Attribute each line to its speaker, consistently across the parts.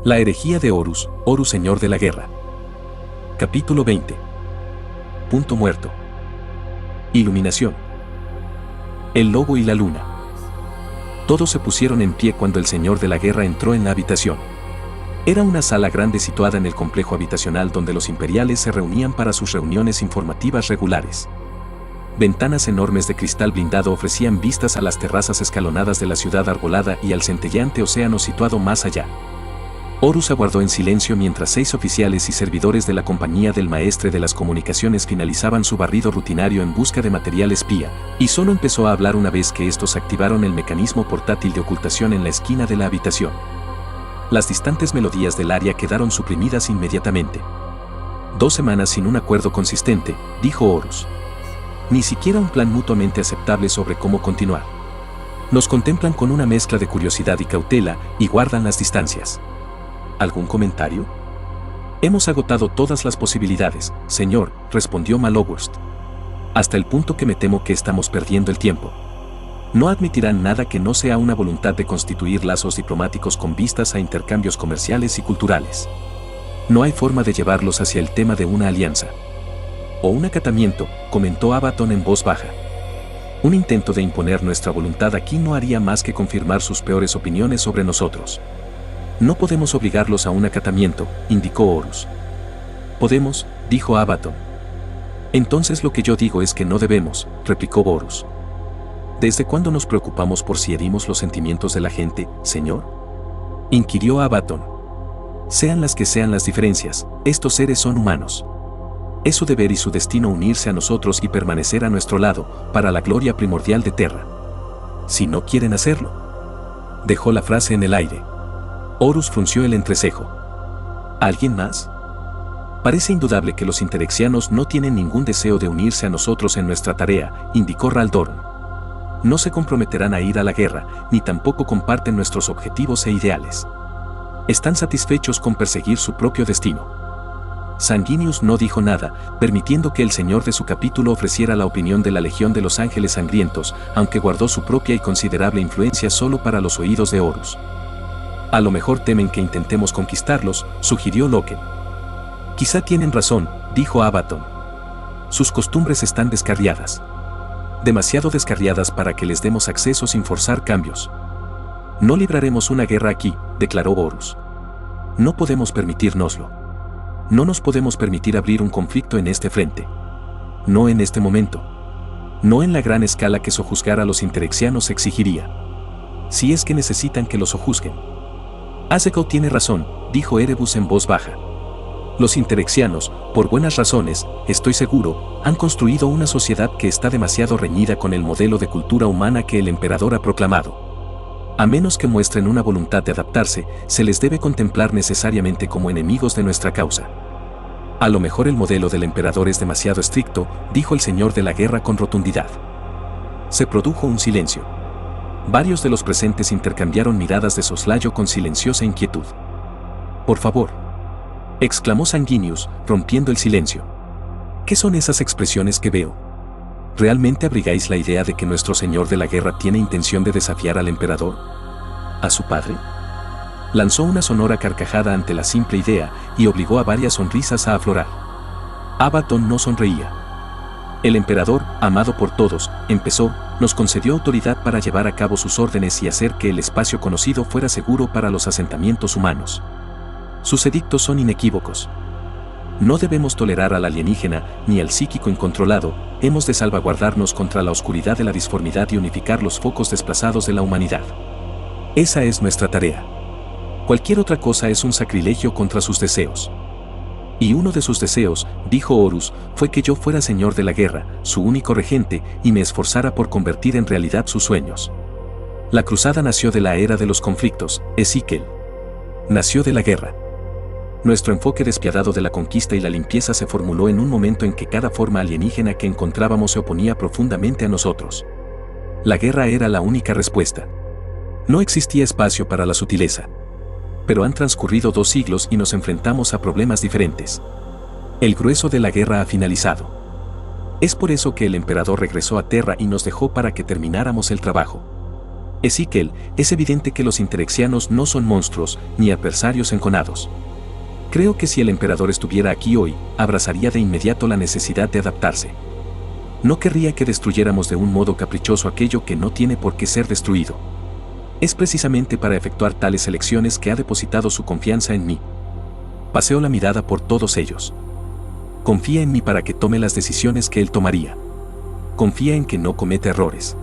Speaker 1: La herejía de Horus, Horus señor de la guerra. Capítulo 20. Punto muerto. Iluminación. El lobo y la luna. Todos se pusieron en pie cuando el señor de la guerra entró en la habitación. Era una sala grande situada en el complejo habitacional donde los imperiales se reunían para sus reuniones informativas regulares. Ventanas enormes de cristal blindado ofrecían vistas a las terrazas escalonadas de la ciudad arbolada y al centelleante océano situado más allá. Horus aguardó en silencio mientras 6 oficiales y servidores de la compañía del maestre de las comunicaciones finalizaban su barrido rutinario en busca de material espía, y solo empezó a hablar una vez que estos activaron el mecanismo portátil de ocultación en la esquina de la habitación. Las distantes melodías del aria quedaron suprimidas inmediatamente. 2 semanas sin un acuerdo consistente, dijo Horus. Ni siquiera un plan mutuamente aceptable sobre cómo continuar. Nos contemplan con una mezcla de curiosidad y cautela y guardan las distancias. ¿Algún comentario? Hemos agotado todas las posibilidades, señor, respondió Malowurst. Hasta el punto que me temo que estamos perdiendo el tiempo. No admitirán nada que no sea una voluntad de constituir lazos diplomáticos con vistas a intercambios comerciales y culturales. No hay forma de llevarlos hacia el tema de una alianza. O un acatamiento, comentó Abaddon en voz baja. Un intento de imponer nuestra voluntad aquí no haría más que confirmar sus peores opiniones sobre nosotros. No podemos obligarlos a un acatamiento, indicó Horus. Podemos, dijo Abaddon. Entonces lo que yo digo es que no debemos, replicó Horus. ¿Desde cuándo nos preocupamos por si herimos los sentimientos de la gente, señor? Inquirió Abaddon. Sean las que sean las diferencias, estos seres son humanos. Es su deber y su destino unirse a nosotros y permanecer a nuestro lado, para la gloria primordial de Terra. Si no quieren hacerlo. Dejó la frase en el aire. Horus frunció el entrecejo. ¿Alguien más? Parece indudable que los interexianos no tienen ningún deseo de unirse a nosotros en nuestra tarea, indicó Raldorn. No se comprometerán a ir a la guerra, ni tampoco comparten nuestros objetivos e ideales. Están satisfechos con perseguir su propio destino. Sanguinius no dijo nada, permitiendo que el señor de su capítulo ofreciera la opinión de la Legión de los Ángeles Sangrientos, aunque guardó su propia y considerable influencia solo para los oídos de Horus. A lo mejor temen que intentemos conquistarlos, sugirió Loken. Quizá tienen razón, dijo Abaddon. Sus costumbres están descarriadas. Demasiado descarriadas para que les demos acceso sin forzar cambios. No libraremos una guerra aquí, declaró Horus. No podemos permitírnoslo. No nos podemos permitir abrir un conflicto en este frente. No en este momento. No en la gran escala que sojuzgar a los interexianos exigiría. Si es que necesitan que los sojuzguen. Azekel tiene razón, dijo Erebus en voz baja. Los interexianos, por buenas razones, estoy seguro, han construido una sociedad que está demasiado reñida con el modelo de cultura humana que el emperador ha proclamado. A menos que muestren una voluntad de adaptarse, se les debe contemplar necesariamente como enemigos de nuestra causa. A lo mejor el modelo del emperador es demasiado estricto, dijo el señor de la guerra con rotundidad. Se produjo un silencio. Varios de los presentes intercambiaron miradas de soslayo con silenciosa inquietud. Por favor, exclamó Sanguinius, rompiendo el silencio. ¿Qué son esas expresiones que veo? ¿Realmente abrigáis la idea de que nuestro señor de la guerra tiene intención de desafiar al emperador? ¿A su padre? Lanzó una sonora carcajada ante la simple idea y obligó a varias sonrisas a aflorar. Abaddon no sonreía. El emperador, amado por todos, empezó, nos concedió autoridad para llevar a cabo sus órdenes y hacer que el espacio conocido fuera seguro para los asentamientos humanos. Sus edictos son inequívocos. No debemos tolerar al alienígena ni al psíquico incontrolado, hemos de salvaguardarnos contra la oscuridad de la disformidad y unificar los focos desplazados de la humanidad. Esa es nuestra tarea. Cualquier otra cosa es un sacrilegio contra sus deseos. Y uno de sus deseos, dijo Horus, fue que yo fuera señor de la guerra, su único regente, y me esforzara por convertir en realidad sus sueños. La cruzada nació de la era de los conflictos, Ezequiel. Nació de la guerra. Nuestro enfoque despiadado de la conquista y la limpieza se formuló en un momento en que cada forma alienígena que encontrábamos se oponía profundamente a nosotros. La guerra era la única respuesta. No existía espacio para la sutileza. Pero han transcurrido 2 siglos y nos enfrentamos a problemas diferentes. El grueso de la guerra ha finalizado. Es por eso que el emperador regresó a Terra y nos dejó para que termináramos el trabajo. Ezequiel, es evidente que los interexianos no son monstruos, ni adversarios enconados. Creo que si el emperador estuviera aquí hoy, abrazaría de inmediato la necesidad de adaptarse. No querría que destruyéramos de un modo caprichoso aquello que no tiene por qué ser destruido. Es precisamente para efectuar tales elecciones que ha depositado su confianza en mí. Paseo la mirada por todos ellos. Confía en mí para que tome las decisiones que él tomaría. Confía en que no cometa errores.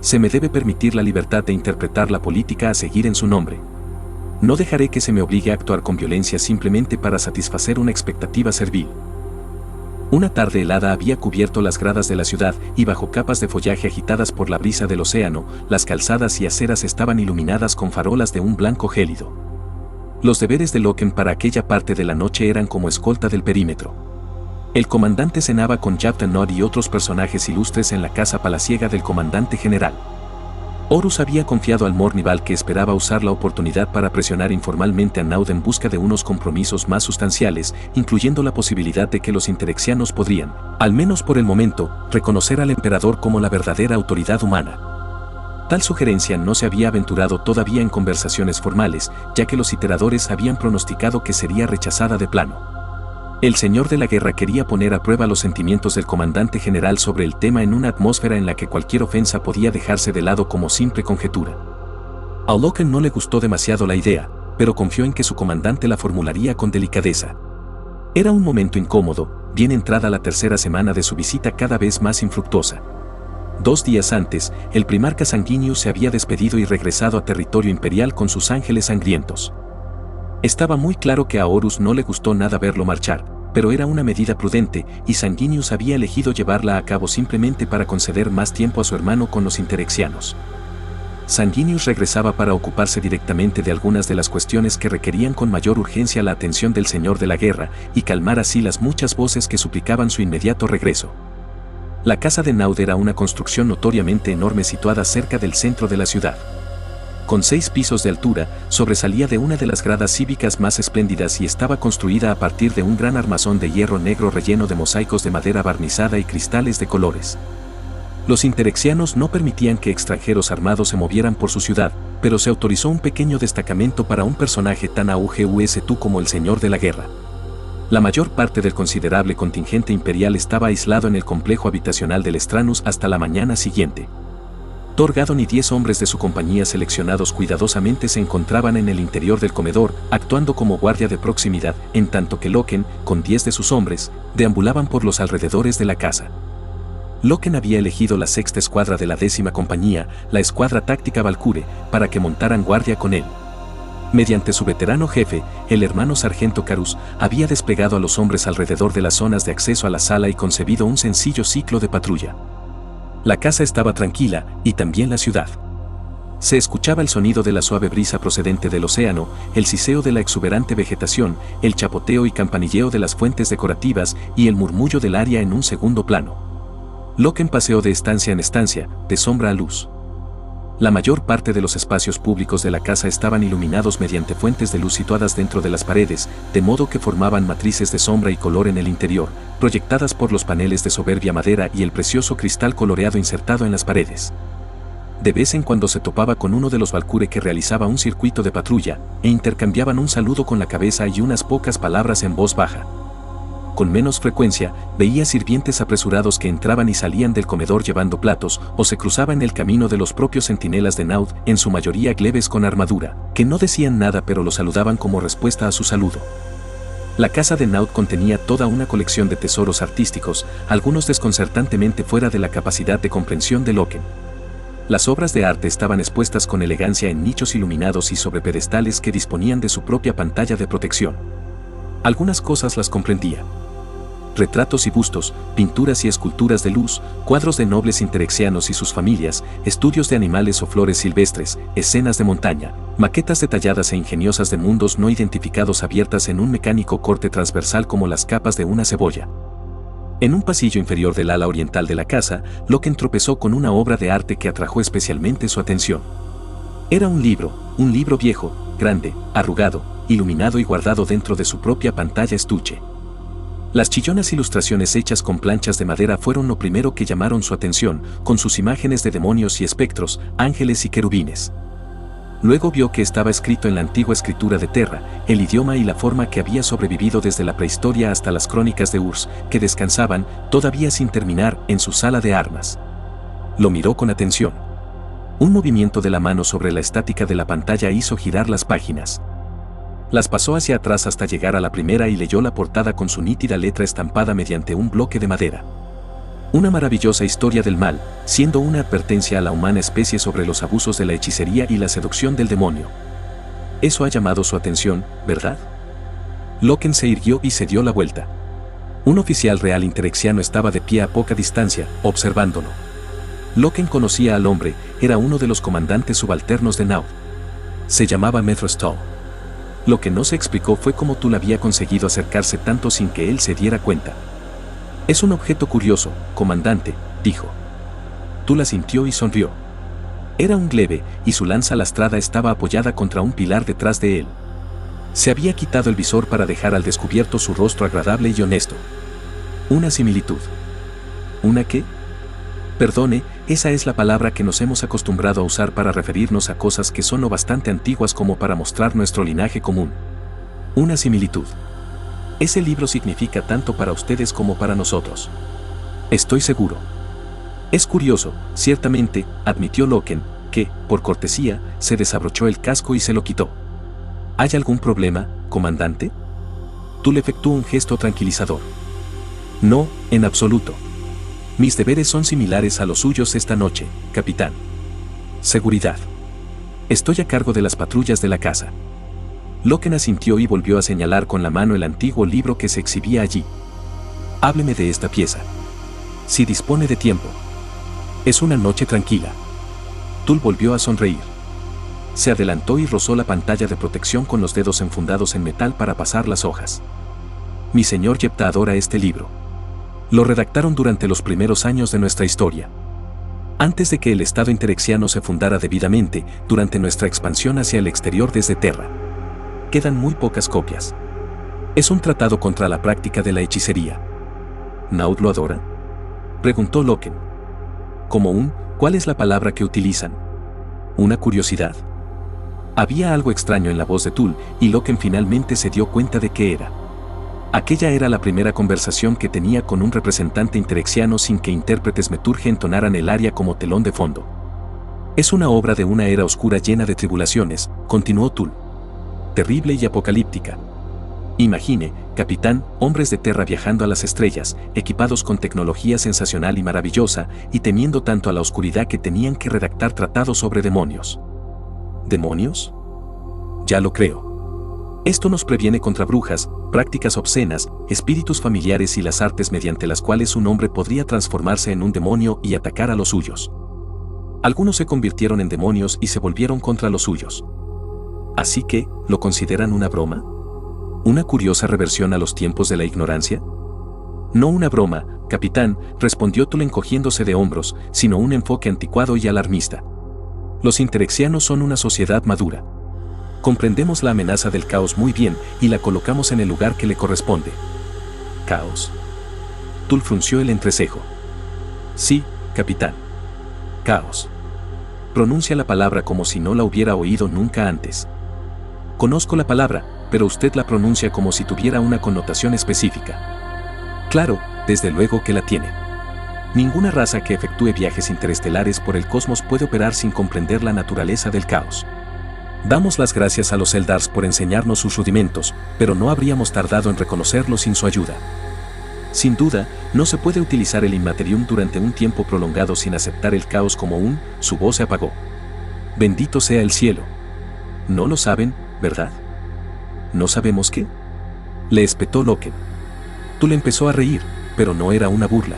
Speaker 1: Se me debe permitir la libertad de interpretar la política a seguir en su nombre. No dejaré que se me obligue a actuar con violencia simplemente para satisfacer una expectativa servil. Una tarde helada había cubierto las gradas de la ciudad y bajo capas de follaje agitadas por la brisa del océano, las calzadas y aceras estaban iluminadas con farolas de un blanco gélido. Los deberes de Loken para aquella parte de la noche eran como escolta del perímetro. El comandante cenaba con Yavdanot y otros personajes ilustres en la casa palaciega del comandante general. Horus había confiado al Mornival que esperaba usar la oportunidad para presionar informalmente a Naud en busca de unos compromisos más sustanciales, incluyendo la posibilidad de que los interexianos podrían, al menos por el momento, reconocer al emperador como la verdadera autoridad humana. Tal sugerencia no se había aventurado todavía en conversaciones formales, ya que los iteradores habían pronosticado que sería rechazada de plano. El señor de la guerra quería poner a prueba los sentimientos del comandante general sobre el tema en una atmósfera en la que cualquier ofensa podía dejarse de lado como simple conjetura. A Loken no le gustó demasiado la idea, pero confió en que su comandante la formularía con delicadeza. Era un momento incómodo, bien entrada la tercera semana de su visita cada vez más infructuosa. 2 días antes, el primarca Sanguinius se había despedido y regresado a territorio imperial con sus ángeles sangrientos. Estaba muy claro que a Horus no le gustó nada verlo marchar, pero era una medida prudente y Sanguinius había elegido llevarla a cabo simplemente para conceder más tiempo a su hermano con los interexianos. Sanguinius regresaba para ocuparse directamente de algunas de las cuestiones que requerían con mayor urgencia la atención del señor de la guerra y calmar así las muchas voces que suplicaban su inmediato regreso. La casa de Naud era una construcción notoriamente enorme situada cerca del centro de la ciudad. Con 6 pisos de altura, sobresalía de una de las gradas cívicas más espléndidas y estaba construida a partir de un gran armazón de hierro negro relleno de mosaicos de madera barnizada y cristales de colores. Los interexianos no permitían que extranjeros armados se movieran por su ciudad, pero se autorizó un pequeño destacamento para un personaje tan augusto como el señor de la guerra. La mayor parte del considerable contingente imperial estaba aislado en el complejo habitacional del Stranus hasta la mañana siguiente. Thor Gadon y 10 hombres de su compañía seleccionados cuidadosamente se encontraban en el interior del comedor, actuando como guardia de proximidad, en tanto que Loken, con 10 de sus hombres, deambulaban por los alrededores de la casa. Loken había elegido la 6ª escuadra de la 10ª compañía, la escuadra táctica Valkyrie, para que montaran guardia con él. Mediante su veterano jefe, el hermano sargento Carus, había desplegado a los hombres alrededor de las zonas de acceso a la sala y concebido un sencillo ciclo de patrulla. La casa estaba tranquila, y también la ciudad. Se escuchaba el sonido de la suave brisa procedente del océano, el siseo de la exuberante vegetación, el chapoteo y campanilleo de las fuentes decorativas y el murmullo del área en un segundo plano. Loken paseó de estancia en estancia, de sombra a luz. La mayor parte de los espacios públicos de la casa estaban iluminados mediante fuentes de luz situadas dentro de las paredes, de modo que formaban matrices de sombra y color en el interior, proyectadas por los paneles de soberbia madera y el precioso cristal coloreado insertado en las paredes. De vez en cuando se topaba con uno de los Valkyrie que realizaba un circuito de patrulla, e intercambiaban un saludo con la cabeza y unas pocas palabras en voz baja. Con menos frecuencia, veía sirvientes apresurados que entraban y salían del comedor llevando platos, o se cruzaban el camino de los propios centinelas de Naud, en su mayoría glebes con armadura, que no decían nada pero lo saludaban como respuesta a su saludo. La casa de Naud contenía toda una colección de tesoros artísticos, algunos desconcertantemente fuera de la capacidad de comprensión de Loken. Las obras de arte estaban expuestas con elegancia en nichos iluminados y sobre pedestales que disponían de su propia pantalla de protección. Algunas cosas las comprendía. Retratos y bustos, pinturas y esculturas de luz, cuadros de nobles interexianos y sus familias, estudios de animales o flores silvestres, escenas de montaña, maquetas detalladas e ingeniosas de mundos no identificados abiertas en un mecánico corte transversal como las capas de una cebolla. En un pasillo inferior del ala oriental de la casa, Loken tropezó con una obra de arte que atrajo especialmente su atención. Era un libro viejo, grande, arrugado, iluminado y guardado dentro de su propia pantalla estuche. Las chillonas ilustraciones hechas con planchas de madera fueron lo primero que llamaron su atención, con sus imágenes de demonios y espectros, ángeles y querubines. Luego vio que estaba escrito en la antigua escritura de Terra, el idioma y la forma que había sobrevivido desde la prehistoria hasta las crónicas de Urs, que descansaban, todavía sin terminar, en su sala de armas. Lo miró con atención. Un movimiento de la mano sobre la estática de la pantalla hizo girar las páginas. Las pasó hacia atrás hasta llegar a la primera y leyó la portada con su nítida letra estampada mediante un bloque de madera. Una maravillosa historia del mal, siendo una advertencia a la humana especie sobre los abusos de la hechicería y la seducción del demonio. Eso ha llamado su atención, ¿verdad? Loken se irguió y se dio la vuelta. Un oficial real interexiano estaba de pie a poca distancia, observándolo. Loken conocía al hombre, era uno de los comandantes subalternos de Naud. Se llamaba Methrostall. Lo que no se explicó fue cómo Tul había conseguido acercarse tanto sin que él se diera cuenta. Es un objeto curioso, comandante, dijo. Tul asintió y sonrió. Era un glebe, y su lanza lastrada estaba apoyada contra un pilar detrás de él. Se había quitado el visor para dejar al descubierto su rostro agradable y honesto. Una similitud. ¿Una qué? Perdone, esa es la palabra que nos hemos acostumbrado a usar para referirnos a cosas que son lo bastante antiguas como para mostrar nuestro linaje común. Una similitud. Ese libro significa tanto para ustedes como para nosotros. Estoy seguro. Es curioso, ciertamente, admitió Loken, que, por cortesía, se desabrochó el casco y se lo quitó. ¿Hay algún problema, comandante? Tul efectuó un gesto tranquilizador. No, en absoluto. Mis deberes son similares a los suyos esta noche, capitán. Seguridad. Estoy a cargo de las patrullas de la casa. Loken asintió y volvió a señalar con la mano el antiguo libro que se exhibía allí. Hábleme de esta pieza. Si dispone de tiempo. Es una noche tranquila. Tul volvió a sonreír. Se adelantó y rozó la pantalla de protección con los dedos enfundados en metal para pasar las hojas. Mi señor Yepta adora este libro. Lo redactaron durante los primeros años de nuestra historia. Antes de que el Estado interexiano se fundara debidamente, durante nuestra expansión hacia el exterior desde Terra. Quedan muy pocas copias. Es un tratado contra la práctica de la hechicería. ¿Naud lo adora? Preguntó Loken. ¿Cuál es la palabra que utilizan? Una curiosidad. Había algo extraño en la voz de Tul, y Loken finalmente se dio cuenta de qué era. Aquella era la primera conversación que tenía con un representante interexiano sin que intérpretes meturge entonaran el aria como telón de fondo. Es una obra de una era oscura llena de tribulaciones, continuó Tul. Terrible y apocalíptica. Imagine, capitán, hombres de Terra viajando a las estrellas, equipados con tecnología sensacional y maravillosa, y temiendo tanto a la oscuridad que tenían que redactar tratados sobre demonios. ¿Demonios? Ya lo creo. Esto nos previene contra brujas, prácticas obscenas, espíritus familiares y las artes mediante las cuales un hombre podría transformarse en un demonio y atacar a los suyos. Algunos se convirtieron en demonios y se volvieron contra los suyos. Así que, ¿lo consideran una broma? ¿Una curiosa reversión a los tiempos de la ignorancia? No una broma, capitán, respondió Tul encogiéndose de hombros, sino un enfoque anticuado y alarmista. Los interexianos son una sociedad madura. Comprendemos la amenaza del caos muy bien y la colocamos en el lugar que le corresponde. ¿Caos? Tul frunció el entrecejo. Sí, capitán. Caos. Pronuncia la palabra como si no la hubiera oído nunca antes. Conozco la palabra, pero usted la pronuncia como si tuviera una connotación específica. Claro, desde luego que la tiene. Ninguna raza que efectúe viajes interestelares por el cosmos puede operar sin comprender la naturaleza del caos. Damos las gracias a los Eldars por enseñarnos sus rudimentos, pero no habríamos tardado en reconocerlos sin su ayuda. Sin duda, no se puede utilizar el Immaterium durante un tiempo prolongado sin aceptar el caos como su voz se apagó. Bendito sea el cielo. No lo saben, ¿verdad? ¿No sabemos qué? Le espetó Loken. Tul empezó a reír, pero no era una burla.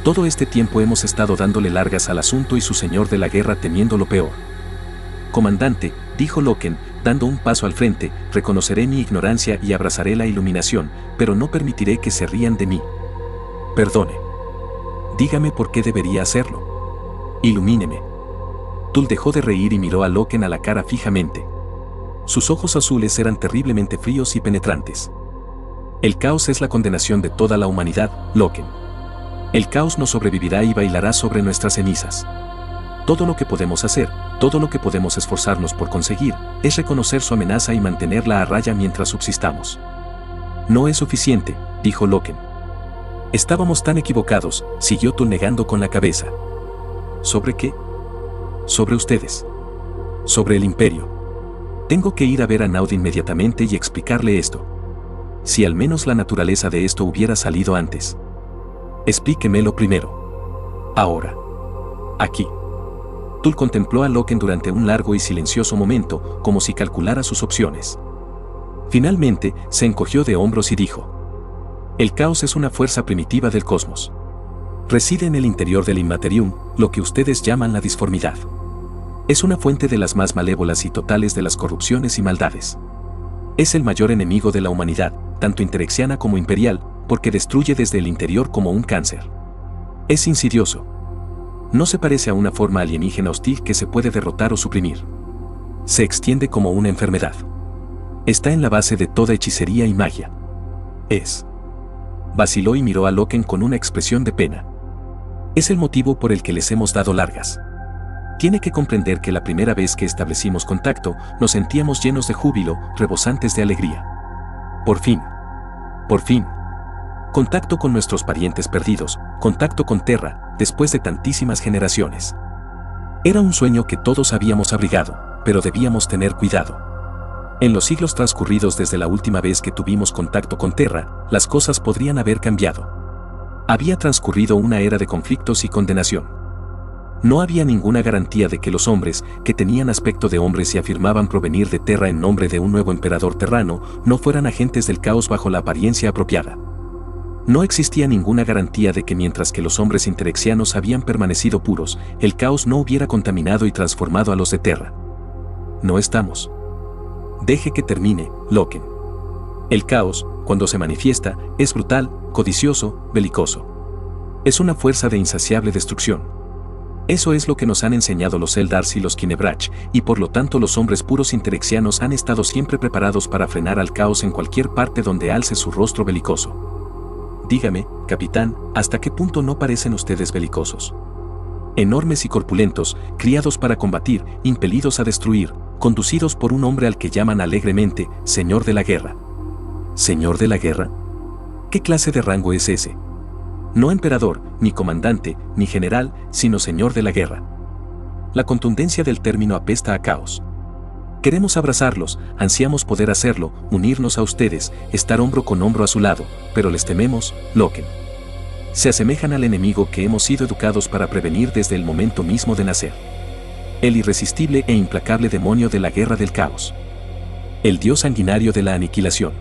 Speaker 1: Todo este tiempo hemos estado dándole largas al asunto y su señor de la guerra temiendo lo peor. Comandante, dijo Loken, dando un paso al frente, reconoceré mi ignorancia y abrazaré la iluminación, pero no permitiré que se rían de mí. Perdone. Dígame por qué debería hacerlo. Ilumíneme. Tul dejó de reír y miró a Loken a la cara fijamente. Sus ojos azules eran terriblemente fríos y penetrantes. El caos es la condenación de toda la humanidad, Loken. El caos no sobrevivirá y bailará sobre nuestras cenizas. Todo lo que podemos hacer, todo lo que podemos esforzarnos por conseguir, es reconocer su amenaza y mantenerla a raya mientras subsistamos. No es suficiente, dijo Loken. Estábamos tan equivocados, siguió Tul negando con la cabeza. ¿Sobre qué? Sobre ustedes. Sobre el imperio. Tengo que ir a ver a Naud inmediatamente y explicarle esto. Si al menos la naturaleza de esto hubiera salido antes. Explíquemelo primero. Ahora. Aquí. Tul contempló a Loken durante un largo y silencioso momento, como si calculara sus opciones. Finalmente, se encogió de hombros y dijo: el caos es una fuerza primitiva del cosmos. Reside en el interior del Immaterium, lo que ustedes llaman la disformidad. Es una fuente de las más malévolas y totales de las corrupciones y maldades. Es el mayor enemigo de la humanidad, tanto interexiana como imperial, porque destruye desde el interior como un cáncer. Es insidioso. No se parece a una forma alienígena hostil que se puede derrotar o suprimir. Se extiende como una enfermedad. Está en la base de toda hechicería y magia. Vaciló y miró a Loken con una expresión de pena. Es el motivo por el que les hemos dado largas. Tiene que comprender que la primera vez que establecimos contacto, nos sentíamos llenos de júbilo, rebosantes de alegría. Por fin. Por fin. Contacto con nuestros parientes perdidos, contacto con Terra, después de tantísimas generaciones. Era un sueño que todos habíamos abrigado, pero debíamos tener cuidado. En los siglos transcurridos desde la última vez que tuvimos contacto con Terra, las cosas podrían haber cambiado. Había transcurrido una era de conflictos y condenación. No había ninguna garantía de que los hombres, que tenían aspecto de hombres y afirmaban provenir de Terra en nombre de un nuevo emperador terrano, no fueran agentes del caos bajo la apariencia apropiada. No existía ninguna garantía de que mientras que los hombres interexianos habían permanecido puros, el caos no hubiera contaminado y transformado a los de Terra. No estamos. Deje que termine, Loken. El caos, cuando se manifiesta, es brutal, codicioso, belicoso. Es una fuerza de insaciable destrucción. Eso es lo que nos han enseñado los Eldars y los Kinebrach, y por lo tanto los hombres puros interexianos han estado siempre preparados para frenar al caos en cualquier parte donde alce su rostro belicoso. Dígame, capitán, ¿hasta qué punto no parecen ustedes belicosos? Enormes y corpulentos, criados para combatir, impelidos a destruir, conducidos por un hombre al que llaman alegremente Señor de la Guerra. ¿Señor de la Guerra? ¿Qué clase de rango es ese? No emperador, ni comandante, ni general, sino Señor de la Guerra. La contundencia del término apesta a caos. Queremos abrazarlos, ansiamos poder hacerlo, unirnos a ustedes, estar hombro con hombro a su lado, pero les tememos, Loken. Se asemejan al enemigo que hemos sido educados para prevenir desde el momento mismo de nacer. El irresistible e implacable demonio de la guerra del caos. El dios sanguinario de la aniquilación.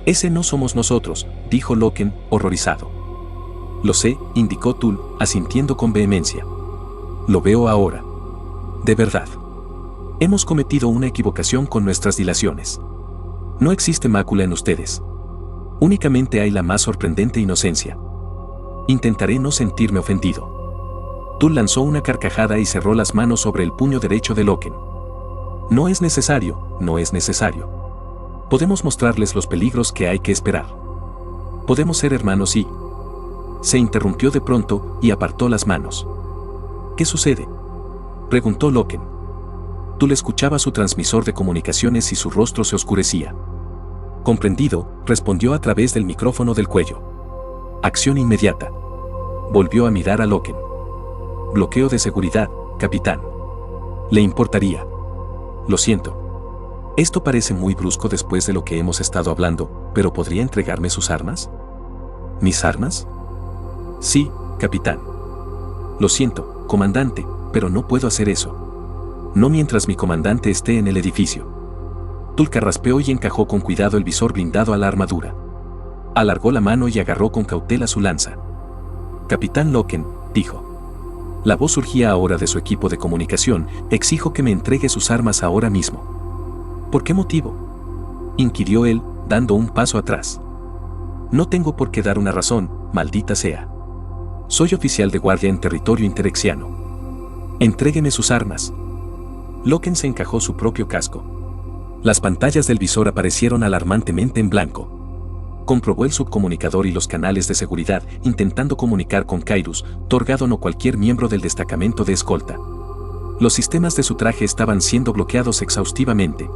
Speaker 1: Ese no somos nosotros, dijo Loken, horrorizado. Lo sé, indicó Tul, asintiendo con vehemencia. Lo veo ahora. De verdad. Hemos cometido una equivocación con nuestras dilaciones. No existe mácula en ustedes. Únicamente hay la más sorprendente inocencia. Intentaré no sentirme ofendido. Tul lanzó una carcajada y cerró las manos sobre el puño derecho de Loken. No es necesario, no es necesario. Podemos mostrarles los peligros que hay que esperar. Podemos ser hermanos y... Se interrumpió de pronto y apartó las manos. ¿Qué sucede?, preguntó Loken. Tul escuchaba su transmisor de comunicaciones y su rostro se oscurecía. Comprendido, respondió a través del micrófono del cuello. Acción inmediata. Volvió a mirar a Loken. Bloqueo de seguridad, capitán. ¿Le importaría? Lo siento. Esto parece muy brusco después de lo que hemos estado hablando, pero ¿podría entregarme sus armas? ¿Mis armas? Sí, capitán. Lo siento, comandante, pero no puedo hacer eso. No mientras mi comandante esté en el edificio. Tul carraspeó y encajó con cuidado el visor blindado a la armadura. Alargó la mano y agarró con cautela su lanza. Capitán Loken, dijo. La voz surgía ahora de su equipo de comunicación, exijo que me entregue sus armas ahora mismo. ¿Por qué motivo?, inquirió él, dando un paso atrás. No tengo por qué dar una razón, maldita sea. Soy oficial de guardia en territorio interexiano. Entrégueme sus armas. Loken se encajó su propio casco. Las pantallas del visor aparecieron alarmantemente en blanco. comprobó el subcomunicador y los canales de seguridad, intentando comunicar con Kyrus, Torgadon o cualquier miembro del destacamento de escolta. Los sistemas de su traje estaban siendo bloqueados exhaustivamente.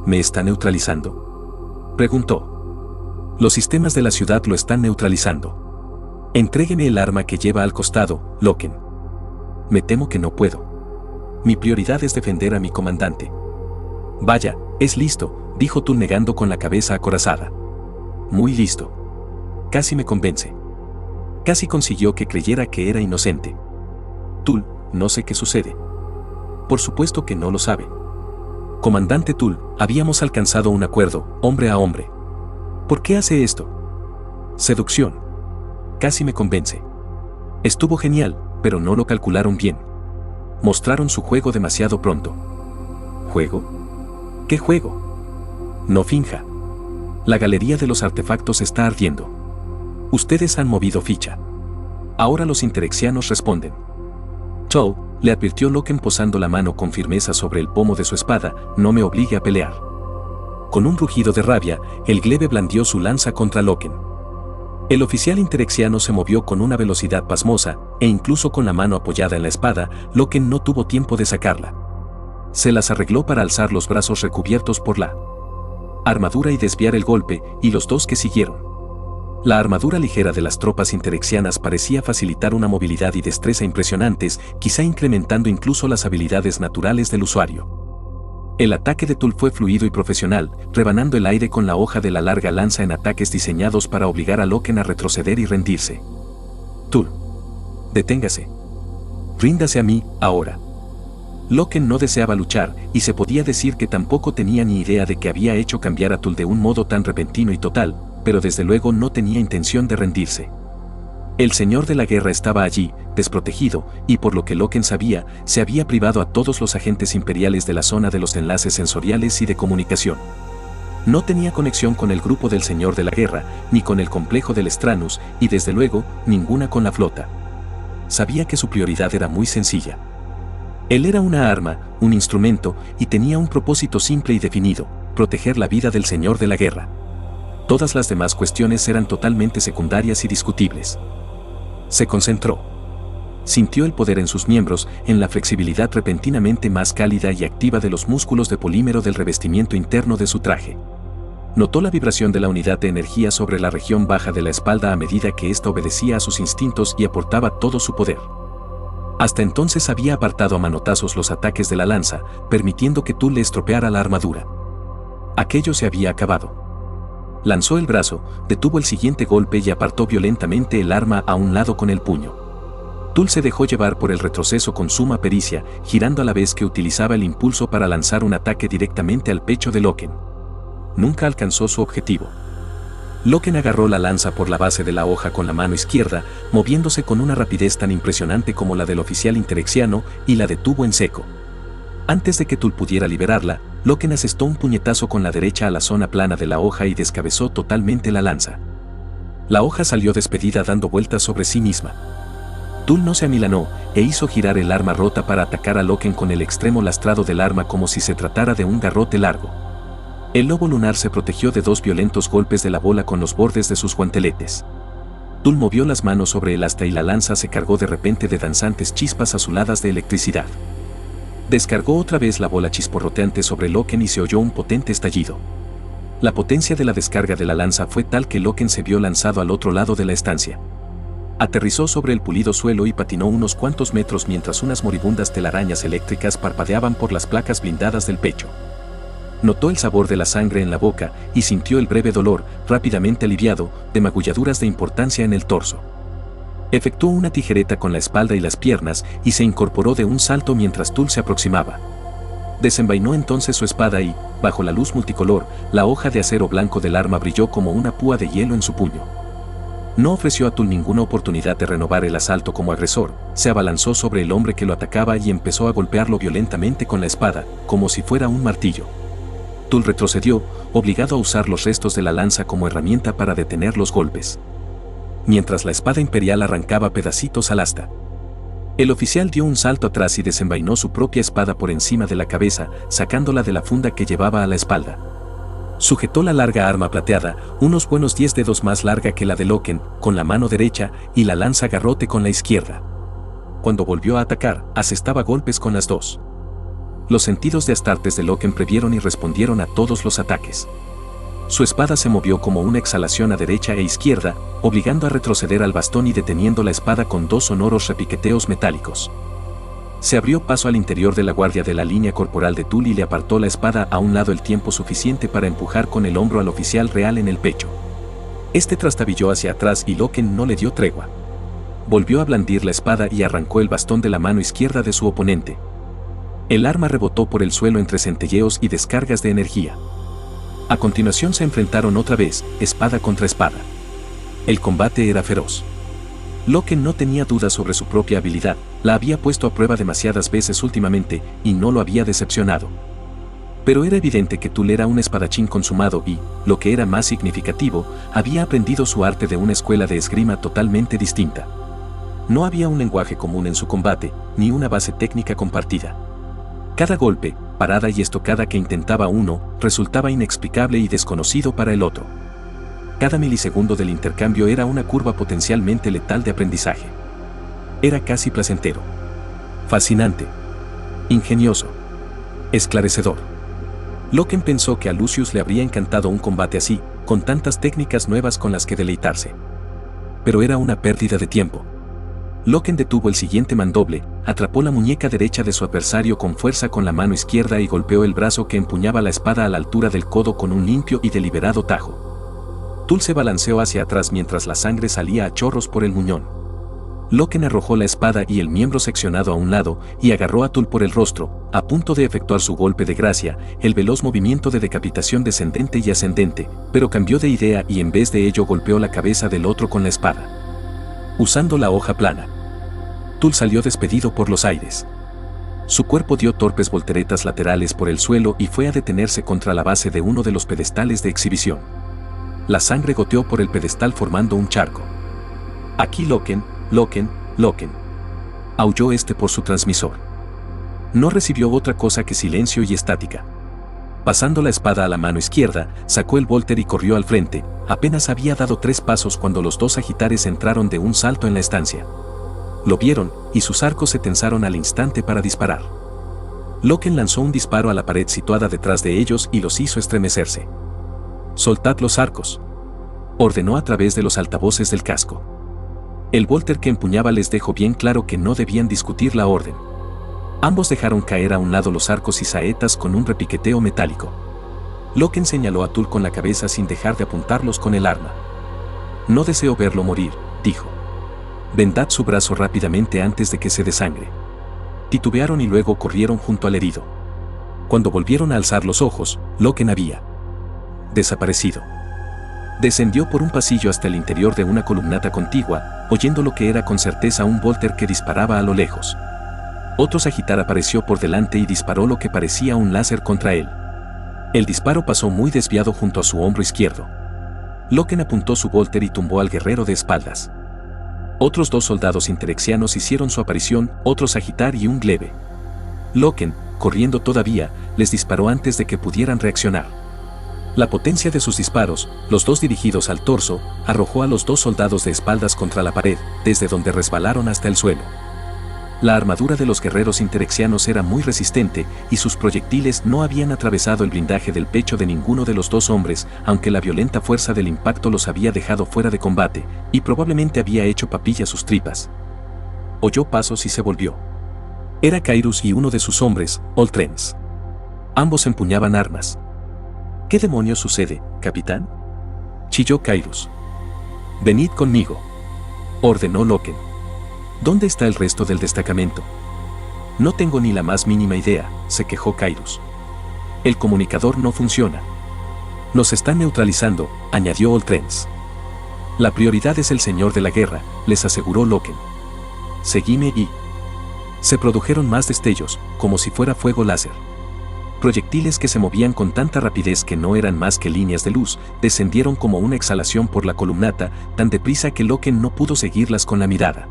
Speaker 1: ¿Me está neutralizando?, preguntó. Los sistemas de la ciudad lo están neutralizando. Entrégueme el arma que lleva al costado, Loken. Me temo que no puedo. Mi prioridad es defender a mi comandante. Vaya, es listo, dijo Tull negando con la cabeza acorazada. Muy listo. Casi me convence. Casi consiguió que creyera que era inocente. Tull, no sé qué sucede. Por supuesto que no lo sabe. Comandante Tull, habíamos alcanzado un acuerdo, hombre a hombre. ¿Por qué hace esto? Seducción. Casi me convence. Estuvo genial, pero no lo calcularon bien. Mostraron su juego demasiado pronto. ¿Juego? ¿Qué juego? No finja. La galería de los artefactos está ardiendo. Ustedes han movido ficha. Ahora los interexianos responden. Tull, le advirtió Loken posando la mano con firmeza sobre el pomo de su espada, no me obligue a pelear. Con un rugido de rabia, el glebe blandió su lanza contra Loken. El oficial interexiano se movió con una velocidad pasmosa, e incluso con la mano apoyada en la espada, Loken no tuvo tiempo de sacarla. Se las arregló para alzar los brazos recubiertos por la armadura y desviar el golpe, y los dos que siguieron. La armadura ligera de las tropas interexianas parecía facilitar una movilidad y destreza impresionantes, quizá incrementando incluso las habilidades naturales del usuario. El ataque de Tull fue fluido y profesional, rebanando el aire con la hoja de la larga lanza en ataques diseñados para obligar a Loken a retroceder y rendirse. Tull. Deténgase. Ríndase a mí, ahora. Loken no deseaba luchar, y se podía decir que tampoco tenía ni idea de que había hecho cambiar a Tull de un modo tan repentino y total, pero desde luego no tenía intención de rendirse. El señor de la guerra estaba allí, desprotegido, y por lo que Loken sabía, se había privado a todos los agentes imperiales de la zona de los enlaces sensoriales y de comunicación. No tenía conexión con el grupo del señor de la guerra, ni con el complejo del Stranus, y desde luego, ninguna con la flota. Sabía que su prioridad era muy sencilla. Él era una arma, un instrumento, y tenía un propósito simple y definido: proteger la vida del señor de la guerra. Todas las demás cuestiones eran totalmente secundarias y discutibles. Se concentró. Sintió el poder en sus miembros, en la flexibilidad repentinamente más cálida y activa de los músculos de polímero del revestimiento interno de su traje. Notó la vibración de la unidad de energía sobre la región baja de la espalda a medida que ésta obedecía a sus instintos y aportaba todo su poder. Hasta entonces había apartado a manotazos los ataques de la lanza, permitiendo que Tull le estropeara la armadura. Aquello se había acabado. Lanzó el brazo, detuvo el siguiente golpe y apartó violentamente el arma a un lado con el puño. Tull se dejó llevar por el retroceso con suma pericia, girando a la vez que utilizaba el impulso para lanzar un ataque directamente al pecho de Loken. Nunca alcanzó su objetivo. Loken agarró la lanza por la base de la hoja con la mano izquierda, moviéndose con una rapidez tan impresionante como la del oficial interexiano, y la detuvo en seco. Antes de que Tull pudiera liberarla, Loken asestó un puñetazo con la derecha a la zona plana de la hoja y descabezó totalmente la lanza. La hoja salió despedida dando vueltas sobre sí misma. Tull no se amilanó, e hizo girar el arma rota para atacar a Loken con el extremo lastrado del arma como si se tratara de un garrote largo. El lobo lunar se protegió de dos violentos golpes de la bola con los bordes de sus guanteletes. Tull movió las manos sobre el asta y la lanza se cargó de repente de danzantes chispas azuladas de electricidad. Descargó otra vez la bola chisporroteante sobre Loken y se oyó un potente estallido. La potencia de la descarga de la lanza fue tal que Loken se vio lanzado al otro lado de la estancia. Aterrizó sobre el pulido suelo y patinó unos cuantos metros mientras unas moribundas telarañas eléctricas parpadeaban por las placas blindadas del pecho. Notó el sabor de la sangre en la boca y sintió el breve dolor, rápidamente aliviado, de magulladuras de importancia en el torso. Efectuó una tijereta con la espalda y las piernas y se incorporó de un salto mientras Tull se aproximaba. Desenvainó entonces su espada y, bajo la luz multicolor, la hoja de acero blanco del arma brilló como una púa de hielo en su puño. No ofreció a Tull ninguna oportunidad de renovar el asalto como agresor, se abalanzó sobre el hombre que lo atacaba y empezó a golpearlo violentamente con la espada, como si fuera un martillo. Tull retrocedió, obligado a usar los restos de la lanza como herramienta para detener los golpes. Mientras la espada imperial arrancaba pedacitos al asta. El oficial dio un salto atrás y desenvainó su propia espada por encima de la cabeza, sacándola de la funda que llevaba a la espalda. Sujetó la larga arma plateada, unos buenos 10 dedos más larga que la de Loken, con la mano derecha, y la lanza garrote con la izquierda. Cuando volvió a atacar, asestaba golpes con las dos. Los sentidos de Astartes de Loken previeron y respondieron a todos los ataques. Su espada se movió como una exhalación a derecha e izquierda, obligando a retroceder al bastón y deteniendo la espada con dos sonoros repiqueteos metálicos. Se abrió paso al interior de la guardia de la línea corporal de Tul y le apartó la espada a un lado el tiempo suficiente para empujar con el hombro al oficial real en el pecho. Este trastabilló hacia atrás y Loken no le dio tregua. Volvió a blandir la espada y arrancó el bastón de la mano izquierda de su oponente. El arma rebotó por el suelo entre centelleos y descargas de energía. A continuación se enfrentaron otra vez, espada contra espada. El combate era feroz. Loken no tenía dudas sobre su propia habilidad, la había puesto a prueba demasiadas veces últimamente y no lo había decepcionado. Pero era evidente que Tul era un espadachín consumado y, lo que era más significativo, había aprendido su arte de una escuela de esgrima totalmente distinta. No había un lenguaje común en su combate, ni una base técnica compartida. Cada golpe, parada y estocada que intentaba uno, resultaba inexplicable y desconocido para el otro. Cada milisegundo del intercambio era una curva potencialmente letal de aprendizaje. Era casi placentero. Fascinante. Ingenioso. Esclarecedor. Loken pensó que a Lucius le habría encantado un combate así, con tantas técnicas nuevas con las que deleitarse. Pero era una pérdida de tiempo. Loken detuvo el siguiente mandoble, atrapó la muñeca derecha de su adversario con fuerza con la mano izquierda y golpeó el brazo que empuñaba la espada a la altura del codo con un limpio y deliberado tajo. Tul se balanceó hacia atrás mientras la sangre salía a chorros por el muñón. Loken arrojó la espada y el miembro seccionado a un lado y agarró a Tul por el rostro, a punto de efectuar su golpe de gracia, el veloz movimiento de decapitación descendente y ascendente, pero cambió de idea y en vez de ello golpeó la cabeza del otro con la espada. Usando la hoja plana. Tul salió despedido por los aires. Su cuerpo dio torpes volteretas laterales por el suelo y fue a detenerse contra la base de uno de los pedestales de exhibición. La sangre goteó por el pedestal formando un charco. Aquí Loken, Loken, Loken. Aulló este por su transmisor. No recibió otra cosa que silencio y estática. Pasando la espada a la mano izquierda, sacó el volter y corrió al frente. Apenas había dado 3 pasos cuando los dos sagitares entraron de un salto en la estancia. Lo vieron, y sus arcos se tensaron al instante para disparar. Loken lanzó un disparo a la pared situada detrás de ellos y los hizo estremecerse. «Soltad los arcos», ordenó a través de los altavoces del casco. El volter que empuñaba les dejó bien claro que no debían discutir la orden. Ambos dejaron caer a un lado los arcos y saetas con un repiqueteo metálico. Loken señaló a Tul con la cabeza sin dejar de apuntarlos con el arma. «No deseo verlo morir», dijo. «Vendad su brazo rápidamente antes de que se desangre». Titubearon y luego corrieron junto al herido. Cuando volvieron a alzar los ojos, Loken había desaparecido. Descendió por un pasillo hasta el interior de una columnata contigua, oyendo lo que era con certeza un volter que disparaba a lo lejos. Otro sagitar apareció por delante y disparó lo que parecía un láser contra él. El disparo pasó muy desviado junto a su hombro izquierdo. Loken apuntó su volter y tumbó al guerrero de espaldas. Otros 2 soldados interexianos hicieron su aparición, otro sagitar y un glebe. Loken, corriendo todavía, les disparó antes de que pudieran reaccionar. La potencia de sus disparos, los 2 dirigidos al torso, arrojó a los 2 soldados de espaldas contra la pared, desde donde resbalaron hasta el suelo. La armadura de los guerreros interexianos era muy resistente y sus proyectiles no habían atravesado el blindaje del pecho de ninguno de los 2 hombres, aunque la violenta fuerza del impacto los había dejado fuera de combate y probablemente había hecho papilla sus tripas. Oyó pasos y se volvió. Era Kyrus y uno de sus hombres, Oltrens. Ambos empuñaban armas. «¿Qué demonios sucede, capitán?», chilló Kyrus. «Venid conmigo», ordenó Loken. «¿Dónde está el resto del destacamento?». «No tengo ni la más mínima idea», se quejó Kyrus. «El comunicador no funciona». «Nos están neutralizando», añadió Oltrens. «La prioridad es el señor de la guerra», les aseguró Loken. «Seguime y...». Se produjeron más destellos, como si fuera fuego láser. Proyectiles que se movían con tanta rapidez que no eran más que líneas de luz, descendieron como una exhalación por la columnata, tan deprisa que Loken no pudo seguirlas con la mirada.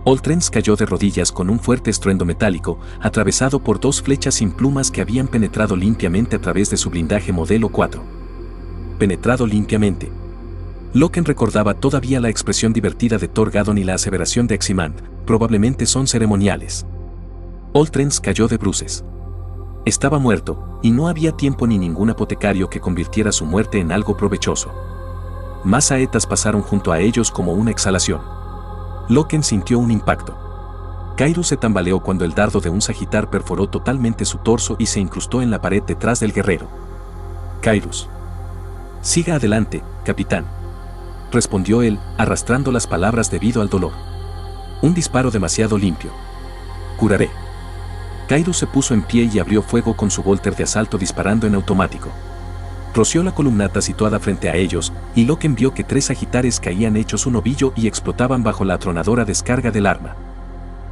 Speaker 1: Oltrens cayó de rodillas con un fuerte estruendo metálico, atravesado por 2 flechas sin plumas que habían penetrado limpiamente a través de su blindaje modelo 4. Penetrado limpiamente. Loken recordaba todavía la expresión divertida de Thor Gadon y la aseveración de Aximand, probablemente son ceremoniales. Oltrens cayó de bruces. Estaba muerto, y no había tiempo ni ningún apotecario que convirtiera su muerte en algo provechoso. Más saetas pasaron junto a ellos como una exhalación. Loken sintió un impacto. Kairos se tambaleó cuando el dardo de un sagitar perforó totalmente su torso y se incrustó en la pared detrás del guerrero. Kairos. Siga adelante, capitán. Respondió él, arrastrando las palabras debido al dolor. Un disparo demasiado limpio. Curaré. Kairos se puso en pie y abrió fuego con su volter de asalto disparando en automático. Roció la columnata situada frente a ellos, y Loken vio que 3 sagitares caían hechos un ovillo y explotaban bajo la atronadora descarga del arma.